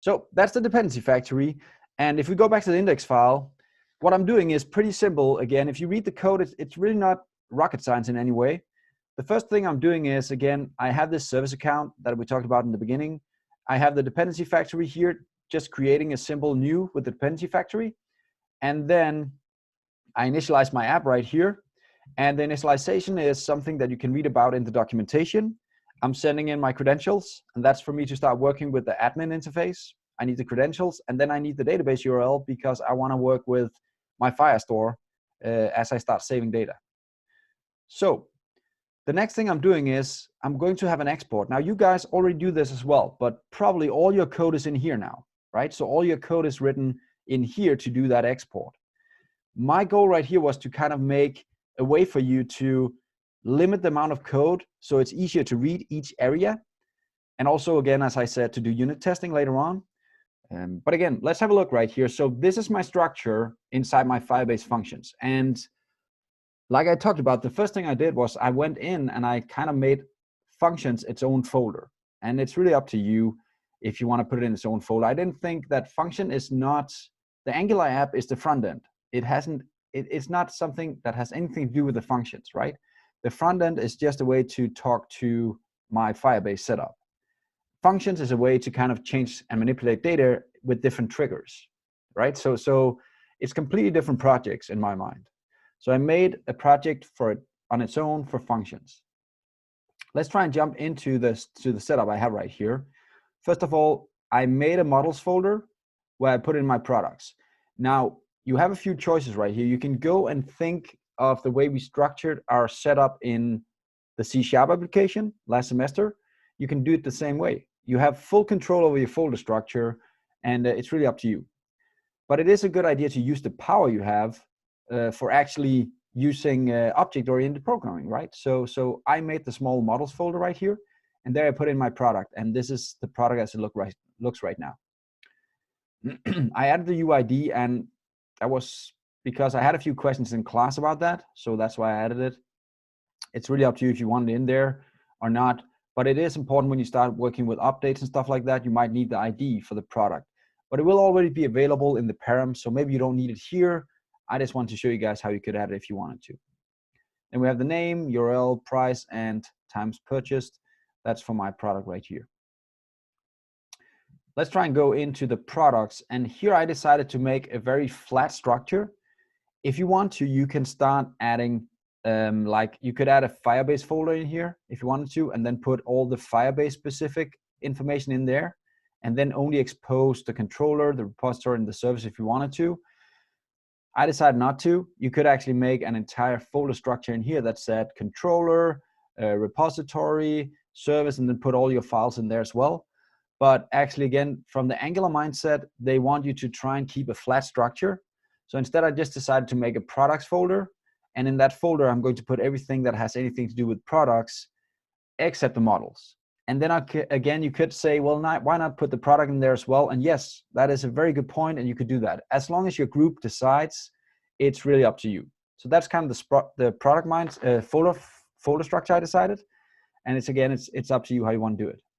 So that's the dependency factory. And if we go back to the index file, what I'm doing is pretty simple. Again, if you read the code, it's really not rocket science in any way. The first thing I'm doing is, again, I have this service account that we talked about in the beginning. I have the dependency factory here, just creating a simple new with the dependency factory. And then I initialize my app right here. And the initialization is something that you can read about in the documentation. I'm sending in my credentials, and that's for me to start working with the admin interface. I need the credentials, and then I need the database URL because I want to work with my Firestore as I start saving data. So the next thing I'm doing is I'm going to have an export. Now, you guys already do this as well, but probably all your code is in here now, right? So all your code is written in here to do that export. My goal right here was to kind of make a way for you to limit the amount of code so it's easier to read each area. And also, again, as I said, to do unit testing later on. But again, let's have a look right here. So this is my structure inside my Firebase functions. And like I talked about, the first thing I did was I went in and I kind of made functions its own folder. And it's really up to you if you want to put it in its own folder. I didn't think that function is not, the Angular app is the front end. It's not something that has anything to do with the functions, right? The front end is just a way to talk to my Firebase setup. Functions is a way to kind of change and manipulate data with different triggers, right? So it's completely different projects in my mind. So I made a project for it on its own for functions. Let's try and jump into the setup I have right here. First of all, I made a models folder where I put in my products. Now, you have a few choices right here. You can go and think of the way we structured our setup in the C# application last semester. You can do it the same way. You have full control over your folder structure, and it's really up to you. But it is a good idea to use the power you have for actually using object-oriented programming, right? So I made the small models folder right here, and there I put in my product, and this is the product as it looks right now. I added the UID, and that was because I had a few questions in class about that, so that's why I added it. It's really up to you if you want it in there or not, but it is important when you start working with updates and stuff like that, you might need the ID for the product. But it will already be available in the param, so maybe you don't need it here. I just want to show you guys how you could add it if you wanted to. And we have the name, URL, price, and times purchased. That's for my product right here. Let's try and go into the products. And here I decided to make a very flat structure. If you want to, you can start adding, like you could add a Firebase folder in here if you wanted to, and then put all the Firebase specific information in there, and then only expose the controller, the repository, and the service if you wanted to. I decided not to. You could actually make an entire folder structure in here that said controller, repository, service, and then put all your files in there as well. But actually, again, from the Angular mindset, they want you to try and keep a flat structure. So instead, I just decided to make a products folder. And in that folder, I'm going to put everything that has anything to do with products, except the models. And then again, you could say, well, why not put the product in there as well? And yes, that is a very good point, and you could do that. As long as your group decides, it's really up to you. So that's kind of the product folder structure I decided. And it's up to you how you want to do it.